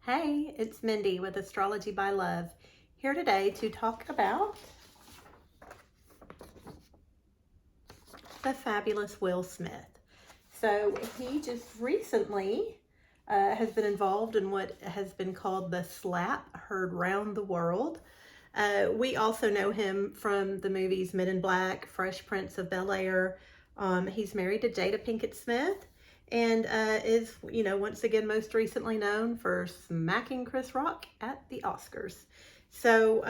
Hey, it's Mindy with Astrology by Love, here today to talk about the fabulous Will Smith. So he just recently has been involved in what has been called the slap heard round the world. We also know him from the movies Men in Black, Fresh Prince of Bel-Air. He's married to Jada Pinkett Smith and is, once again, most recently known for smacking Chris Rock at the Oscars. So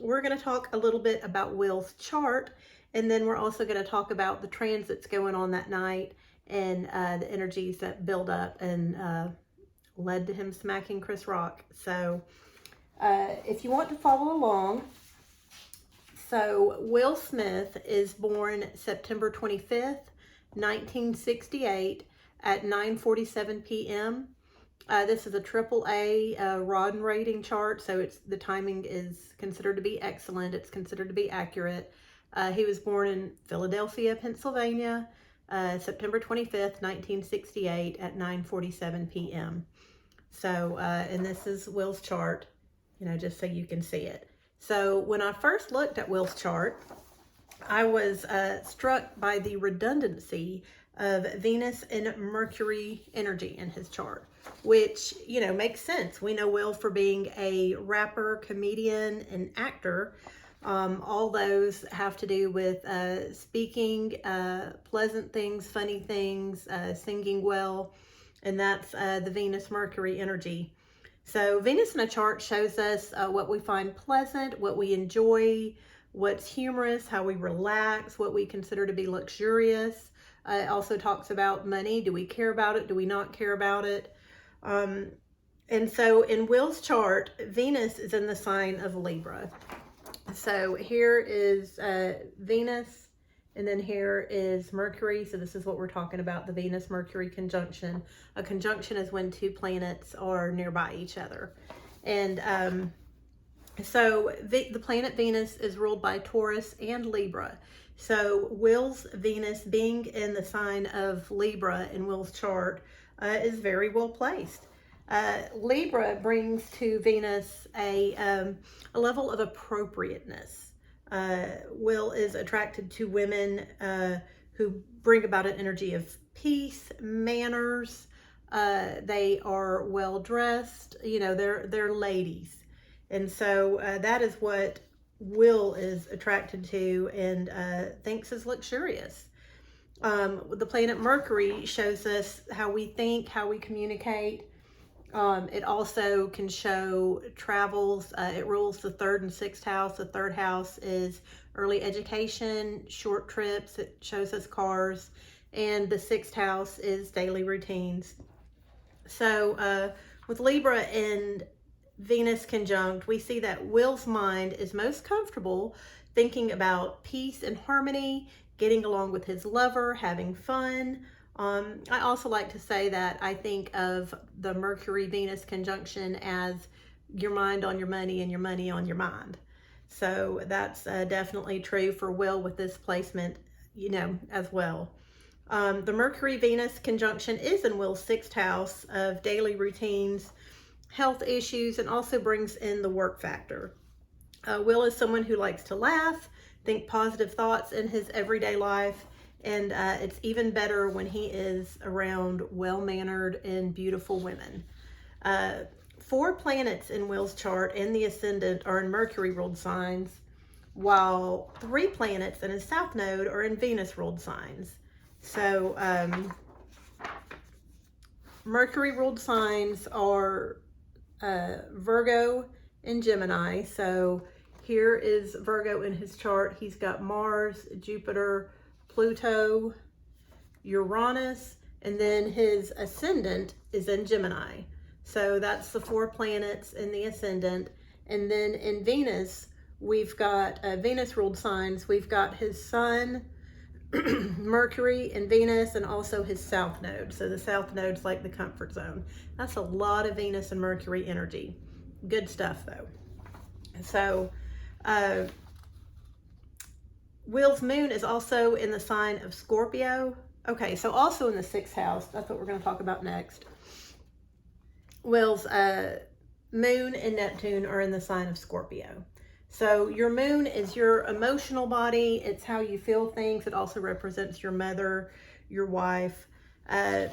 we're going to talk a little bit about Will's chart, and then we're also going to talk about the transits going on that night and the energies that build up and led to him smacking Chris Rock. So if you want to follow along, so Will Smith is born September 25th, 1968 at 9:47 p.m. This is a AAA Rodden rating chart, so the timing is considered to be excellent. It's considered to be accurate. He was born in Philadelphia, Pennsylvania, September 25th, 1968 at 9:47 p.m. So, and this is Will's chart, just so you can see it. So when I first looked at Will's chart, I was struck by the redundancy of Venus and Mercury energy in his chart, which, makes sense. We know Will for being a rapper, comedian, and actor. All those have to do with speaking pleasant things, funny things, singing well, and that's the Venus-Mercury energy. So Venus in a chart shows us what we find pleasant, what we enjoy, what's humorous, how we relax, what we consider to be luxurious. It also talks about money. Do we care about it? Do we not care about it? And so in Will's chart, Venus is in the sign of Libra. So here is Venus, and then here is Mercury. So this is what we're talking about, the Venus-Mercury conjunction. A conjunction is when two planets are nearby each other. And so the planet Venus is ruled by Taurus and Libra. So Will's Venus being in the sign of Libra in Will's chart is very well placed. Libra brings to Venus a level of appropriateness. Will is attracted to women who bring about an energy of peace, manners. They are well dressed. They're ladies. And so that is what Will is attracted to and thinks is luxurious. The planet Mercury shows us how we think, how we communicate. It also can show travels. It rules the 3rd and 6th house. The 3rd house is early education, short trips. It shows us cars. And the 6th house is daily routines. So with Libra and Venus conjunct, we see that Will's mind is most comfortable thinking about peace and harmony, getting along with his lover, having fun. I also like to say that I think of the Mercury-Venus conjunction as your mind on your money and your money on your mind. So that's definitely true for Will with this placement, as well. The Mercury-Venus conjunction is in Will's 6th house of daily routines, health issues, and also brings in the work factor. Will is someone who likes to laugh, think positive thoughts in his everyday life, and it's even better when he is around well-mannered and beautiful women. 4 planets in Will's chart and the ascendant are in Mercury-ruled signs, while 3 planets in his south node are in Venus-ruled signs. So Mercury-ruled signs are Virgo and Gemini. So here is Virgo in his chart. He's got Mars, Jupiter, Pluto, Uranus, and then his ascendant is in Gemini. So that's the 4 planets in the ascendant. And then in Venus, we've got Venus-ruled signs. We've got his sun, Mercury and Venus, and also his south node. So the south node's like the comfort zone. That's a lot of Venus and Mercury energy. Good stuff though. So Will's moon is also in the sign of Scorpio. Okay, so also in the 6th house. That's what we're going to talk about next. Will's Moon and Neptune are in the sign of Scorpio. So your moon is your emotional body. It's how you feel things. It also represents your mother, your wife. And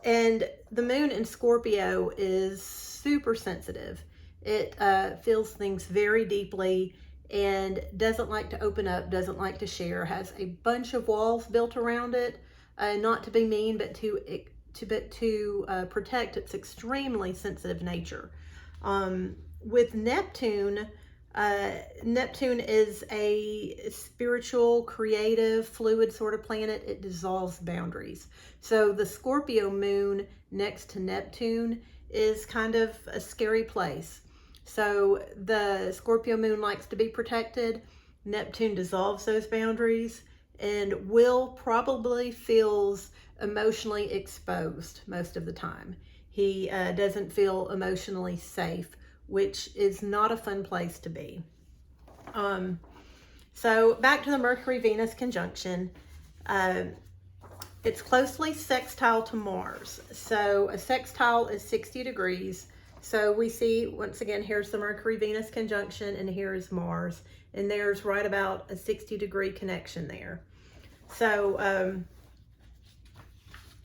the moon in Scorpio is super sensitive. It feels things very deeply and doesn't like to open up, doesn't like to share, has a bunch of walls built around it, not to be mean, but to protect its extremely sensitive nature. With Neptune, Neptune is a spiritual, creative, fluid sort of planet. It dissolves boundaries. So the Scorpio moon next to Neptune is kind of a scary place. So the Scorpio moon likes to be protected. Neptune dissolves those boundaries, and Will probably feels emotionally exposed most of the time. He doesn't feel emotionally safe, which is not a fun place to be. So back to the Mercury-Venus conjunction. It's closely sextile to Mars. So a sextile is 60 degrees. So we see, once again, here's the Mercury-Venus conjunction, and here's Mars. And there's right about a 60-degree connection there. So,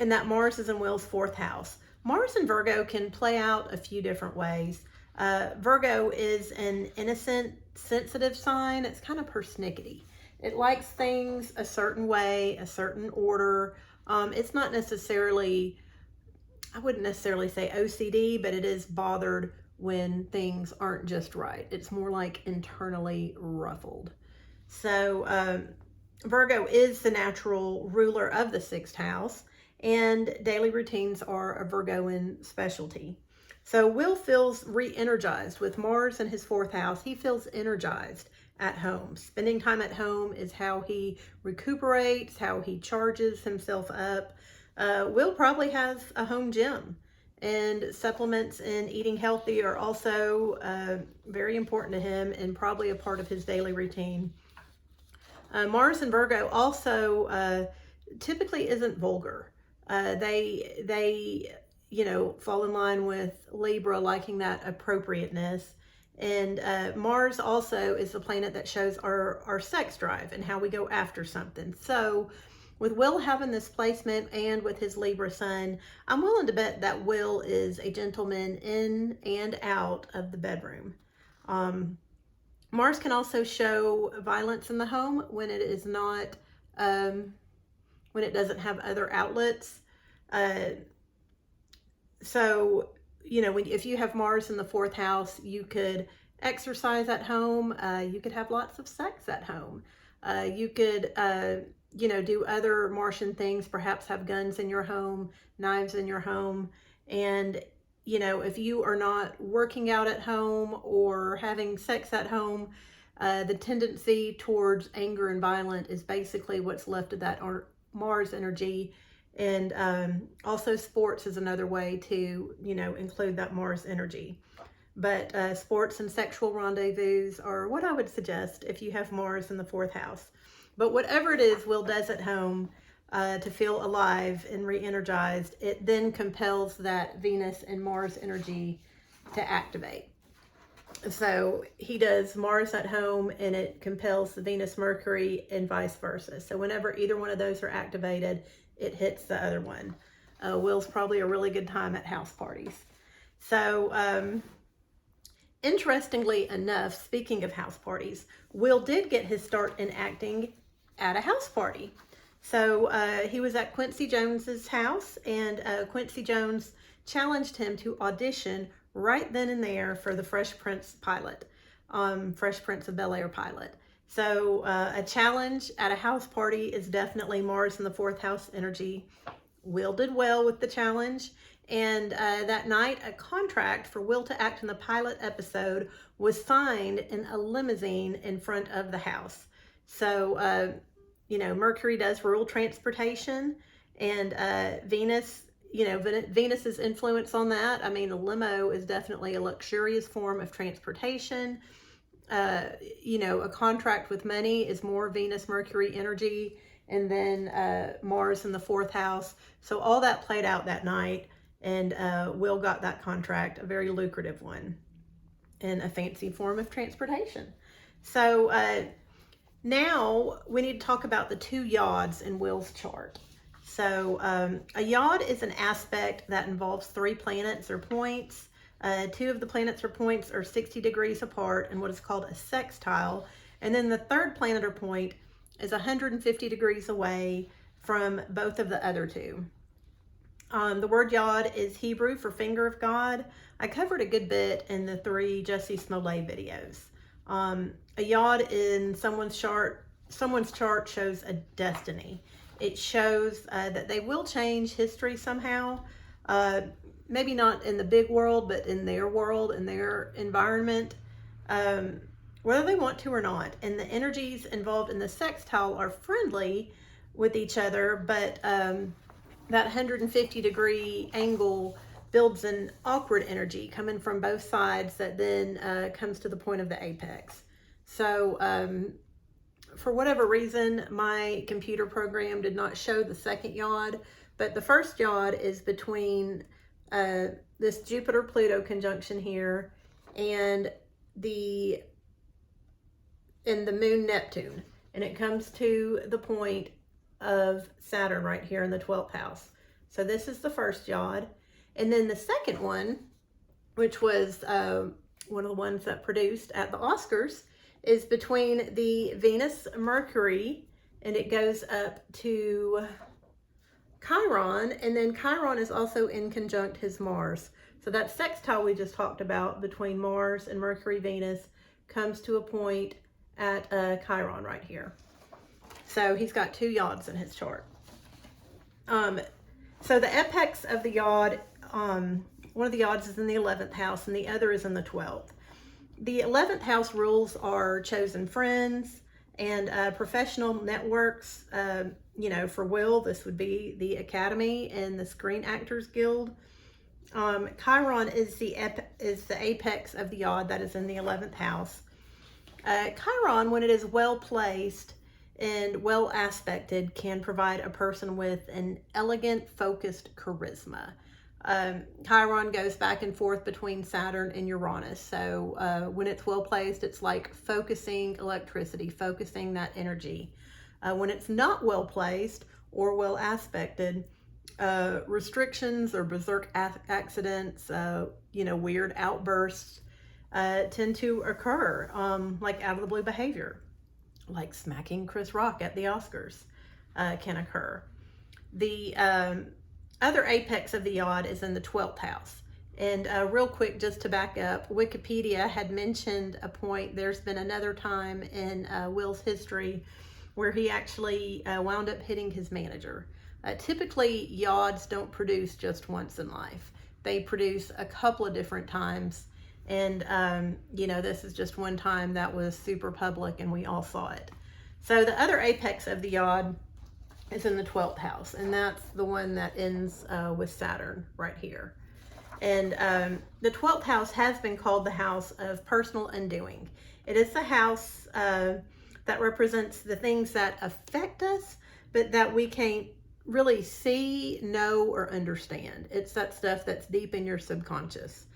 and that Mars is in Will's 4th house. Mars and Virgo can play out a few different ways. Virgo is an innocent, sensitive sign. It's kind of persnickety. It likes things a certain way, a certain order. It's not necessarily, I wouldn't necessarily say OCD, but it is bothered when things aren't just right. It's more like internally ruffled. So Virgo is the natural ruler of the 6th house, and daily routines are a Virgoan specialty. So Will feels re-energized with Mars in his 4th house. He feels energized at home. Spending time at home is how he recuperates, how he charges himself up. Will probably has a home gym, and supplements and eating healthy are also very important to him and probably a part of his daily routine. Mars and Virgo also typically isn't vulgar. They fall in line with Libra, liking that appropriateness. And Mars also is the planet that shows our sex drive and how we go after something. So with Will having this placement and with his Libra sun, I'm willing to bet that Will is a gentleman in and out of the bedroom. Mars can also show violence in the home when it is not, when it doesn't have other outlets. So, if you have Mars in the 4th house, you could exercise at home. You could have lots of sex at home. You could, do other Martian things, perhaps have guns in your home, knives in your home. And, if you are not working out at home or having sex at home, the tendency towards anger and violence is basically what's left of that Mars energy. And also sports is another way to, include that Mars energy. But sports and sexual rendezvous are what I would suggest if you have Mars in the 4th house. But whatever it is Will does at home to feel alive and re-energized, it then compels that Venus and Mars energy to activate. So he does Mars at home, and it compels the Venus Mercury and vice versa. So whenever either one of those are activated, it hits the other one. Will's probably a really good time at house parties. So interestingly enough, speaking of house parties, Will did get his start in acting at a house party. So he was at Quincy Jones's house, and Quincy Jones challenged him to audition right then and there for the Fresh Prince pilot, Fresh Prince of Bel-Air pilot. So a challenge at a house party is definitely Mars in the 4th house energy. Will did well with the challenge, and that night a contract for Will to act in the pilot episode was signed in a limousine in front of the house. So Mercury does rule transportation, and Venus, Venus's influence on that. I mean, a limo is definitely a luxurious form of transportation. A contract with money is more Venus Mercury energy, and then Mars in the 4th house. So all that played out that night, And Will got that contract, a very lucrative one, in a fancy form of transportation. So now we need to talk about the 2 yods in Will's chart. So a yod is an aspect that involves 3 planets or points. 2 of the planets or points are 60 degrees apart in what is called a sextile. And then the 3rd planet or point is 150 degrees away from both of the other 2. The word yod is Hebrew for finger of God. I covered a good bit in the 3 Jussie Smollett videos. A yod in someone's chart shows a destiny. It shows that they will change history somehow. Maybe not in the big world, but in their world, in their environment, whether they want to or not. And the energies involved in the sextile are friendly with each other, but that 150 degree angle builds an awkward energy coming from both sides that then comes to the point of the apex. So for whatever reason, my computer program did not show the 2nd yod, but the 1st yod is between this Jupiter-Pluto conjunction here and the moon Neptune. And it comes to the point of Saturn right here in the 12th house. So this is the 1st yod. And then the 2nd one, which was one of the ones that produced at the Oscars, is between the Venus Mercury, and it goes up to Chiron, and then Chiron is also in conjunct his Mars. So that sextile we just talked about between Mars and Mercury Venus comes to a point at Chiron right here. So he's got 2 yods in his chart. So the apex of the yod, one of the yods is in the 11th house and the other is in the 12th. The 11th house rules are chosen friends and professional networks. You know, for Will, this would be the Academy and the Screen Actors Guild. Chiron is the apex of the yod that is in the 11th house. Chiron, when it is well placed and well aspected, can provide a person with an elegant, focused charisma. Chiron goes back and forth between Saturn and Uranus. So when it's well placed, it's like focusing electricity, focusing that energy. When it's not well placed or well aspected, restrictions or berserk accidents, you know, weird outbursts tend to occur, like out of the blue behavior, like smacking Chris Rock at the Oscars can occur. The other apex of the yod is in the 12th house. And real quick, just to back up, Wikipedia had mentioned a point. There's been another time in Will's history where he actually wound up hitting his manager. Typically, yods don't produce just once in life. They produce a couple of different times. And, you know, this is just one time that was super public and we all saw it. So the other apex of the yod is in the 12th house. And that's the one that ends with Saturn right here. And the 12th house has been called the house of personal undoing. It is the house that represents the things that affect us, but that we can't really see, know, or understand. It's that stuff that's deep in your subconscious.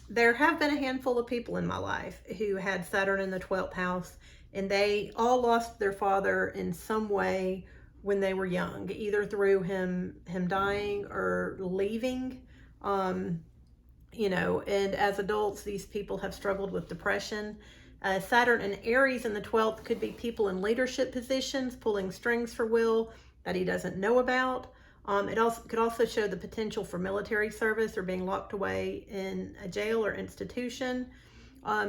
There have been a handful of people in my life who had Saturn in the 12th house, and they all lost their father in some way when they were young, either through him dying or leaving. You know, and as adults, these people have struggled with depression. Saturn and Aries in the 12th could be people in leadership positions pulling strings for Will that he doesn't know about. It also could also show the potential for military service or being locked away in a jail or institution.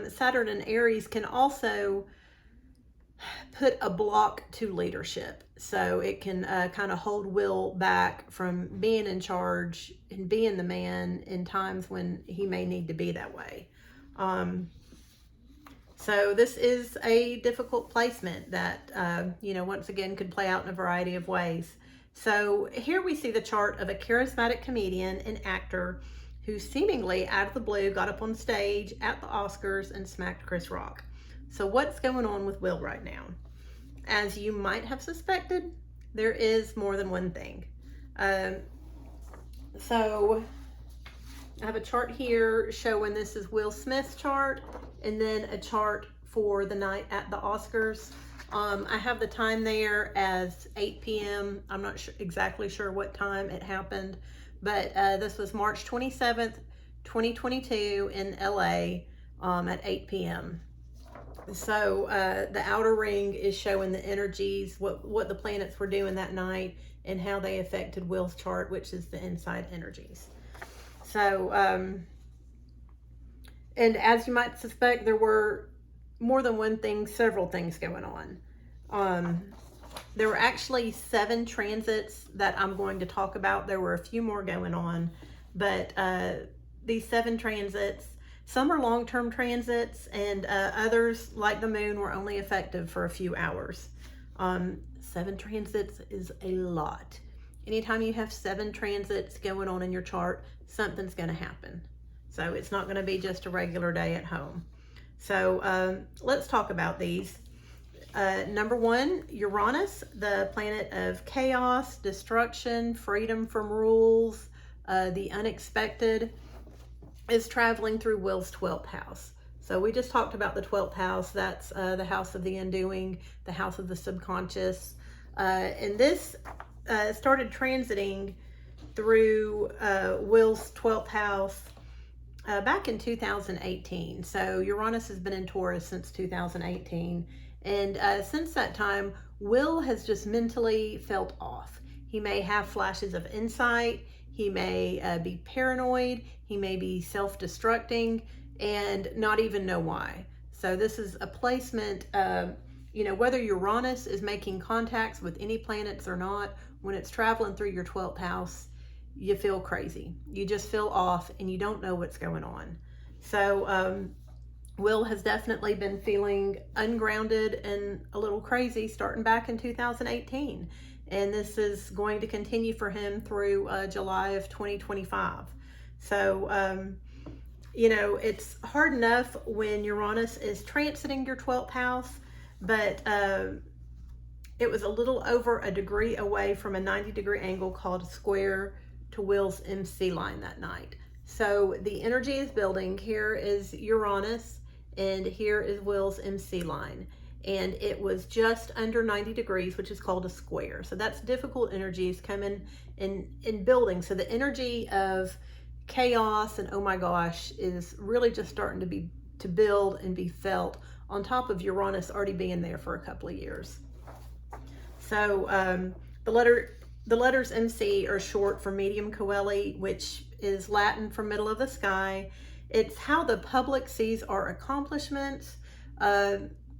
Saturn and Aries can also put a block to leadership. So it can kind of hold Will back from being in charge and being the man in times when he may need to be that way. So this is a difficult placement that, you know, once again could play out in a variety of ways. So here we see the chart of a charismatic comedian and actor who seemingly out of the blue got up on stage at the Oscars and smacked Chris Rock. So what's going on with Will right now? As you might have suspected, there is more than one thing. So I have a chart here showing this is Will Smith's chart, and then a chart for the night at the Oscars. I have the time there as 8 p.m. I'm not exactly sure what time it happened, but this was March 27th, 2022 in LA at 8 p.m. So the outer ring is showing the energies, what the planets were doing that night, and how they affected Will's chart, which is the inside energies. So, and as you might suspect, there were more than one thing, several things going on. There were actually 7 transits that I'm going to talk about. There were a few more going on, but these 7 transits, some are long-term transits, and others, like the moon, were only effective for a few hours. 7 transits is a lot. Anytime you have 7 transits going on in your chart, something's going to happen. So it's not going to be just a regular day at home. So let's talk about these. Number 1, Uranus, the planet of chaos, destruction, freedom from rules, the unexpected, is traveling through Will's 12th house. So we just talked about the 12th house. That's the house of the undoing, the house of the subconscious. And this started transiting through Will's 12th house back in 2018. So Uranus has been in Taurus since 2018. And since that time, Will has just mentally felt off. He may have flashes of insight. He may be paranoid. He may be self-destructing and not even know why. So this is a placement, whether Uranus is making contacts with any planets or not, when it's traveling through your 12th house, you feel crazy. You just feel off and you don't know what's going on. So Will has definitely been feeling ungrounded and a little crazy starting back in 2018. And this is going to continue for him through July of 2025. So, it's hard enough when Uranus is transiting your 12th house, but it was a little over a degree away from a 90-degree angle called a square to Will's MC line that night. So the energy is building. Here is Uranus, and here is Will's MC line. And it was just under 90 degrees, which is called a square. So that's difficult energies coming in building. So the energy of chaos and oh my gosh is really just starting to build and be felt, on top of Uranus already being there for a couple of years. So the letters MC are short for medium coeli, which is Latin for middle of the sky. It's how the public sees our accomplishments,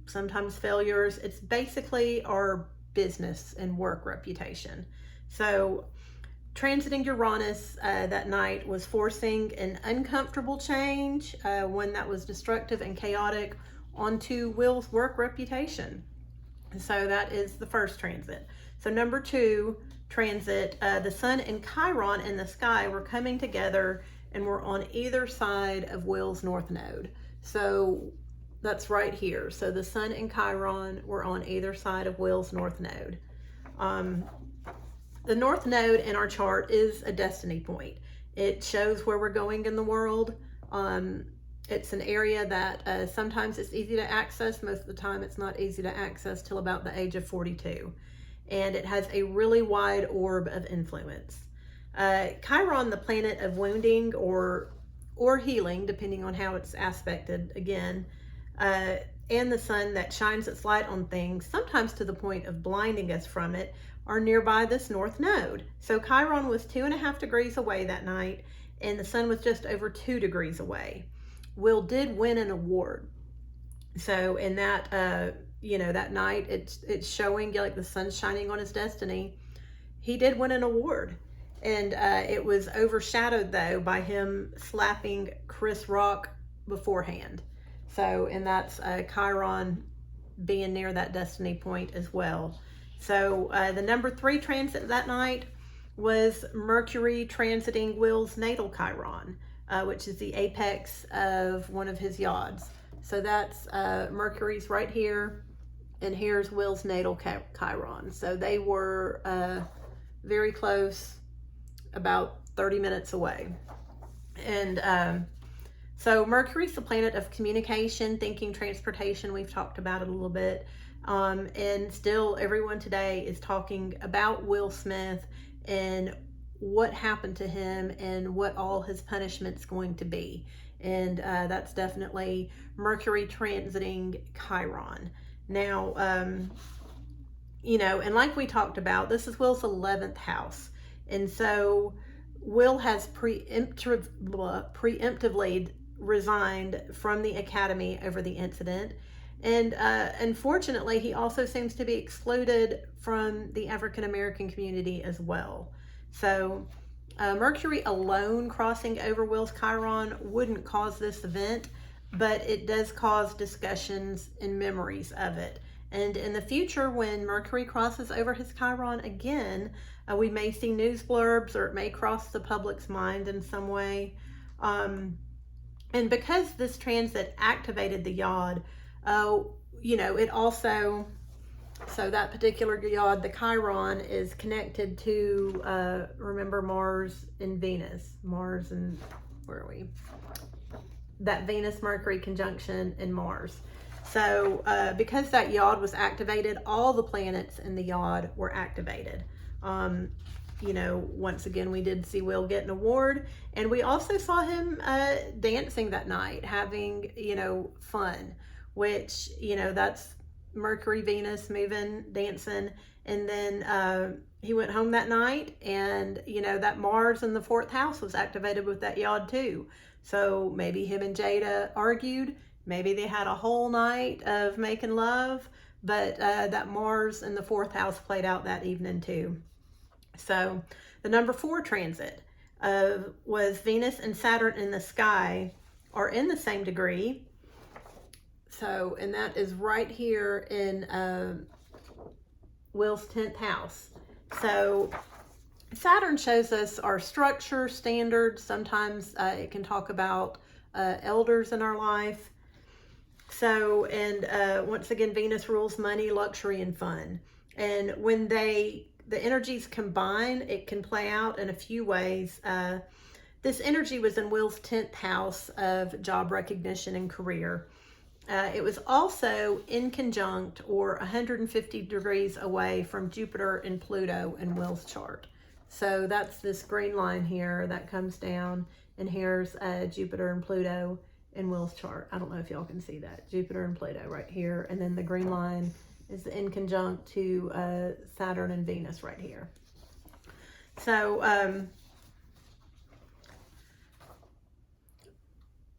sometimes failures. It's basically our business and work reputation. So transiting Uranus that night was forcing an uncomfortable change, one that was destructive and chaotic, onto Will's work reputation. So that is the first transit. So number 2 transit, the sun and Chiron in the sky were coming together and were on either side of Will's north node. So that's right here. So the sun and Chiron were on either side of Will's north node. The north node in our chart is a destiny point. It shows where we're going in the world. It's an area that sometimes it's easy to access. Most of the time it's not easy to access till about the age of 42. And it has a really wide orb of influence. Chiron, the planet of wounding or healing, depending on how it's aspected again, and the sun that shines its light on things, sometimes to the point of blinding us from it, are nearby this north node. So Chiron was 2.5 degrees away that night, and the sun was just over 2 degrees away. Will did win an award. So in that, that night, it's showing like the sun's shining on his destiny. He did win an award. And it was overshadowed, though, by him slapping Chris Rock beforehand. So, and that's Chiron being near that destiny point as well. So the number 3 transit that night was Mercury transiting Will's natal Chiron, which is the apex of one of his yods. So that's Mercury's right here, and here's Will's natal Chiron. So they were very close, about 30 minutes away. And so Mercury's the planet of communication, thinking, transportation. We've talked about it a little bit. And still everyone today is talking about Will Smith and what happened to him and what all his punishment's going to be. And that's definitely Mercury transiting Chiron. Now, you know, and like we talked about, this is Will's 11th house. And so Will has preemptively resigned from the academy over the incident. And unfortunately, he also seems to be excluded from the African American community as well. So Mercury alone crossing over Will's Chiron wouldn't cause this event, but it does cause discussions and memories of it. And in the future, when Mercury crosses over his Chiron again, we may see news blurbs, or it may cross the public's mind in some way. And because this transit activated the yod, you know, it also, so that particular yod, the Chiron, is connected to, remember, Mars and Venus. Mars and, where are we? That Venus-Mercury conjunction in Mars. So because that yod was activated, all the planets in the yod were activated. You know, once again, we did see Will get an award, and we also saw him dancing that night, having, you know, fun, which, you know, that's Mercury, Venus, moving, dancing. And then he went home that night, and, you know, that Mars in the 4th house was activated with that yod too. So maybe him and Jada argued. Maybe they had a whole night of making love, but that Mars in the 4th house played out that evening too. So the number 4 transit was Venus and Saturn in the sky are in the same degree. So, and that is right here in Will's 10th house. So Saturn shows us our structure, standards. Sometimes it can talk about elders in our life. So, and once again, Venus rules money, luxury, and fun. And when the energies combine, it can play out in a few ways. This energy was in Will's 10th house of job recognition and career. It was also in conjunct, or 150 degrees away from Jupiter and Pluto in Will's chart. So that's this green line here that comes down, and here's Jupiter and Pluto in Will's chart. I don't know if y'all can see that. Jupiter and Pluto right here, and then the green line is in conjunct to Saturn and Venus right here. So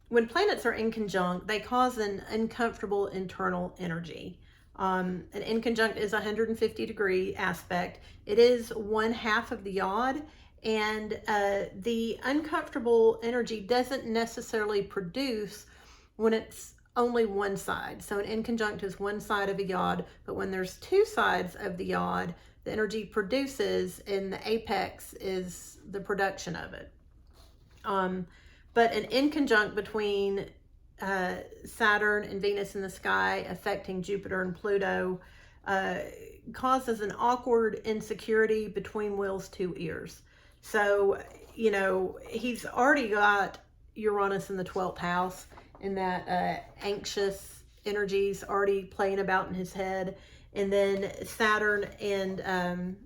when planets are in conjunct, they cause an uncomfortable internal energy. An inconjunct is a 150-degree aspect. It is 1/2 of the yod, and the uncomfortable energy doesn't necessarily produce when it's only one side. So an inconjunct is one side of a yod, but when there's 2 sides of the yod, the energy produces, and the apex is the production of it. But an inconjunct between Saturn and Venus in the sky affecting Jupiter and Pluto causes an awkward insecurity between Will's 2 ears. So, you know, he's already got Uranus in the 12th house, and that anxious energies already playing about in his head. And then Saturn and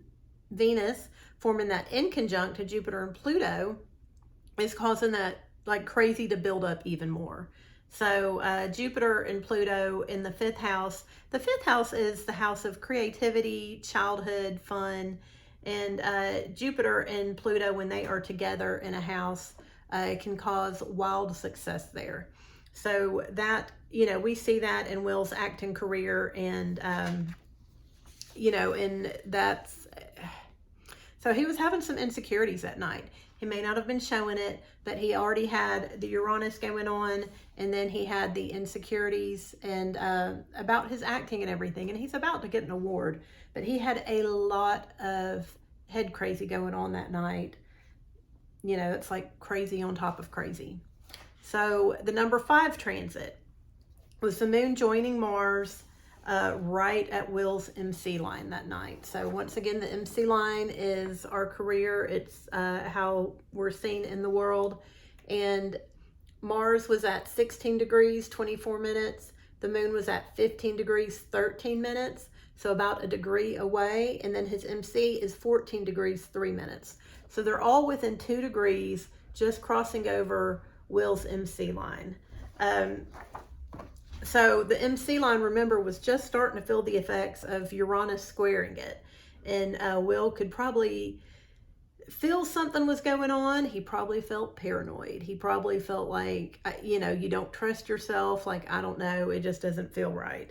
Venus forming that inconjunct to Jupiter and Pluto is causing that like crazy to build up even more. So Jupiter and Pluto in the 5th house. The 5th house is the house of creativity, childhood, fun. And Jupiter and Pluto, when they are together in a house, can cause wild success there. So that, you know, we see that in Will's acting career, and, you know, and that's, so he was having some insecurities that night. He may not have been showing it, but he already had the Uranus going on, and then he had the insecurities and about his acting and everything. And he's about to get an award, but he had a lot of head crazy going on that night. You know, it's like crazy on top of crazy. So the number 5 transit was the moon joining Mars right at Will's MC line that night. So once again, the MC line is our career. It's how we're seen in the world. And Mars was at 16 degrees, 24 minutes. The moon was at 15 degrees, 13 minutes. So about a degree away. And then his MC is 14 degrees, 3 minutes. So they're all within 2 degrees, just crossing over Will's MC line. So the MC line, remember, was just starting to feel the effects of Uranus squaring it. And Will could probably feel something was going on. He probably felt paranoid. He probably felt like, you know, you don't trust yourself. Like, I don't know, it just doesn't feel right.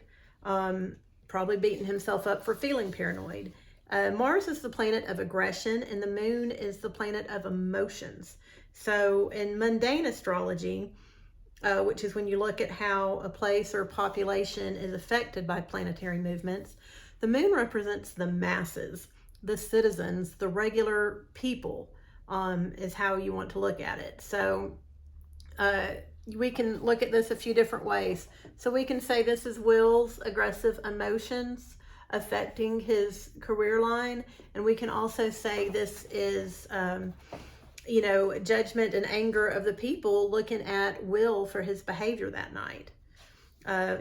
Probably beating himself up for feeling paranoid. Mars is the planet of aggression, and the moon is the planet of emotions. So in mundane astrology, which is when you look at how a place or population is affected by planetary movements, the moon represents the masses, the citizens, the regular people, is how you want to look at it. So we can look at this a few different ways. So we can say this is Will's aggressive emotions affecting his career line. And we can also say this is, you know, judgment and anger of the people looking at Will for his behavior that night,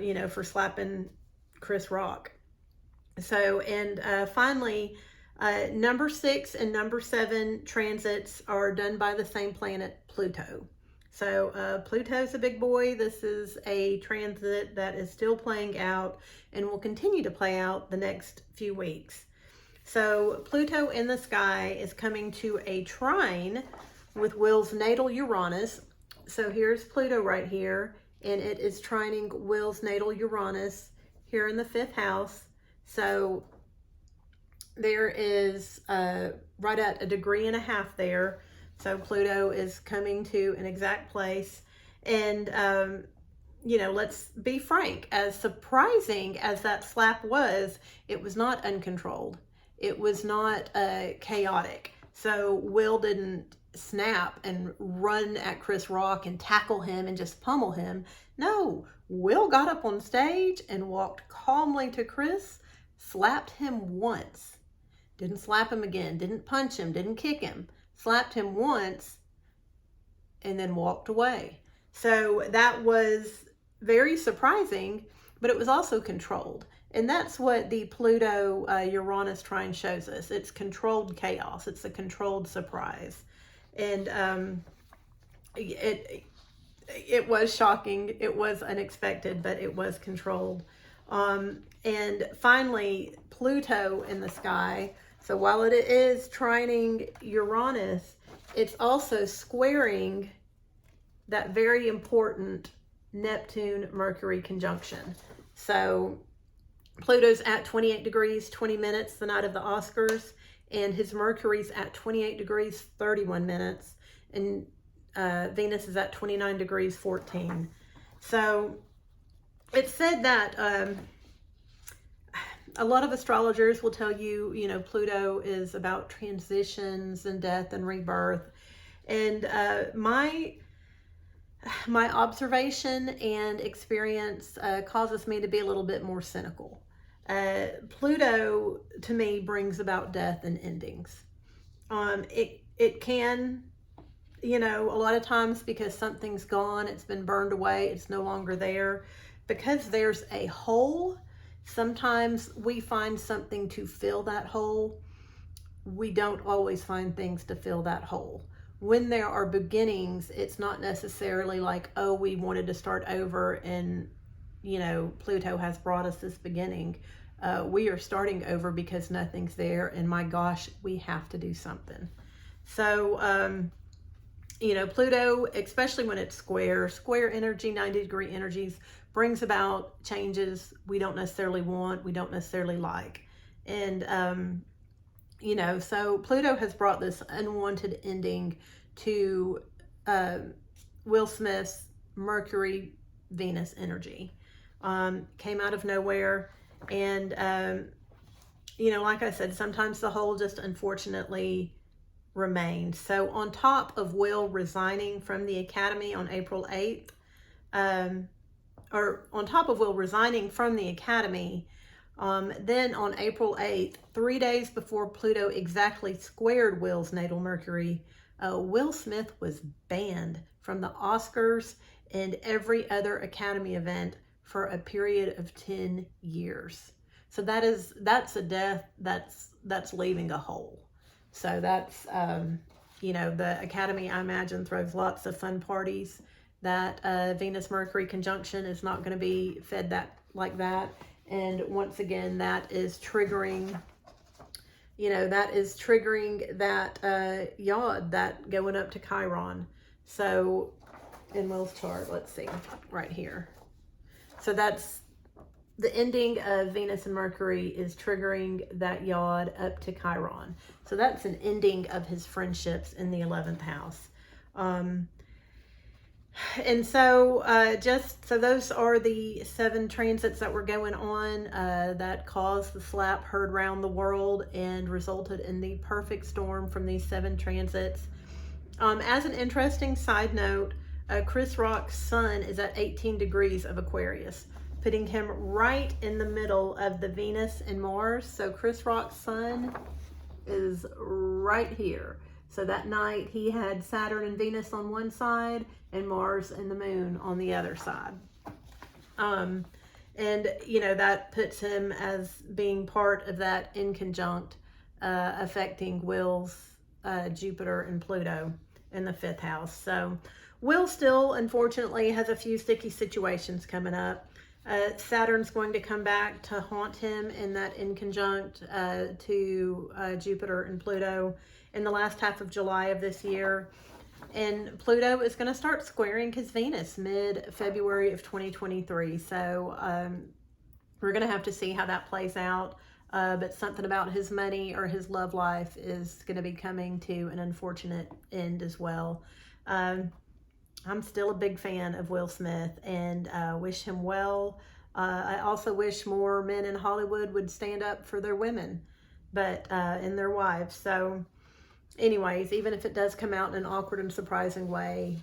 you know, for slapping Chris Rock. So, and finally, number 6 and number 7 transits are done by the same planet, Pluto. So Pluto's a big boy. This is a transit that is still playing out and will continue to play out the next few weeks. So Pluto in the sky is coming to a trine with Will's natal Uranus. So here's Pluto right here, and it is trining Will's natal Uranus here in the 5th house. So there is right at 1.5 degrees there. So Pluto is coming to an exact place. And, you know, let's be frank, as surprising as that slap was, it was not uncontrolled. It was not chaotic. So Will didn't snap and run at Chris Rock and tackle him and just pummel him. No, Will got up on stage and walked calmly to Chris, slapped him once. Didn't slap him again, didn't punch him, didn't kick him. Slapped him once and then walked away. So that was very surprising, but it was also controlled. And that's what the Pluto-Uranus trine shows us. It's controlled chaos. It's a controlled surprise. And it was shocking. It was unexpected, but it was controlled. And finally, Pluto in the sky. So while it is trining Uranus, it's also squaring that very important Neptune-Mercury conjunction. So Pluto's at 28 degrees, 20 minutes the night of the Oscars, and his Mercury's at 28 degrees, 31 minutes, and Venus is at 29 degrees, 14. So it's said that a lot of astrologers will tell you, you know, Pluto is about transitions and death and rebirth. And my observation and experience causes me to be a little bit more cynical. Pluto, to me, brings about death and endings. It can, you know, a lot of times because something's gone, it's been burned away, it's no longer there. Because there's a hole, sometimes we find something to fill that hole. We don't always find things to fill that hole. When there are beginnings, it's not necessarily like, oh, we wanted to start over and, you know, Pluto has brought us this beginning. We are starting over because nothing's there, and my gosh, we have to do something. So, you know, Pluto, especially when it's square energy, 90-degree energies, brings about changes we don't necessarily want, we don't necessarily like. And, you know, so Pluto has brought this unwanted ending to Will Smith's Mercury Venus energy. Came out of nowhere. And, you know, like I said, sometimes the hole just unfortunately remained. So on top of Will resigning from the Academy on April 8th, or on top of Will resigning from the Academy, then on April 8th, 3 days before Pluto exactly squared Will's natal Mercury, Will Smith was banned from the Oscars and every other Academy event for a period of 10 years. So that's a death that's leaving a hole. So that's, you know, the Academy, I imagine, throws lots of fun parties. That Venus-Mercury conjunction is not going to be fed that like that. And once again, that is triggering, you know, that is triggering that yod, that going up to Chiron. So in Will's chart, let's see, right here. So that's the ending of Venus and Mercury is triggering that yod up to Chiron. So that's an ending of his friendships in the 11th house. And so so those are the 7 transits that were going on that caused the slap heard round the world and resulted in the perfect storm from these 7 transits. As an interesting side note, Chris Rock's sun is at 18 degrees of Aquarius, putting him right in the middle of the Venus and Mars. So Chris Rock's sun is right here. So that night he had Saturn and Venus on one side and Mars and the moon on the other side. And, you know, that puts him as being part of that in conjunct, affecting Will's Jupiter and Pluto in the 5th house. So Will still, unfortunately, has a few sticky situations coming up. Saturn's going to come back to haunt him in that in conjunct to Jupiter and Pluto in the last half of July of this year. And Pluto is going to start squaring his Venus mid-February of 2023. So we're going to have to see how that plays out. But something about his money or his love life is going to be coming to an unfortunate end as well. I'm still a big fan of Will Smith and wish him well. I also wish more men in Hollywood would stand up for their women, and their wives. So anyways, even if it does come out in an awkward and surprising way,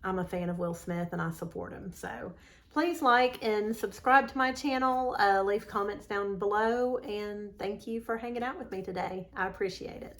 I'm a fan of Will Smith and I support him. So please like and subscribe to my channel, leave comments down below, and thank you for hanging out with me today. I appreciate it.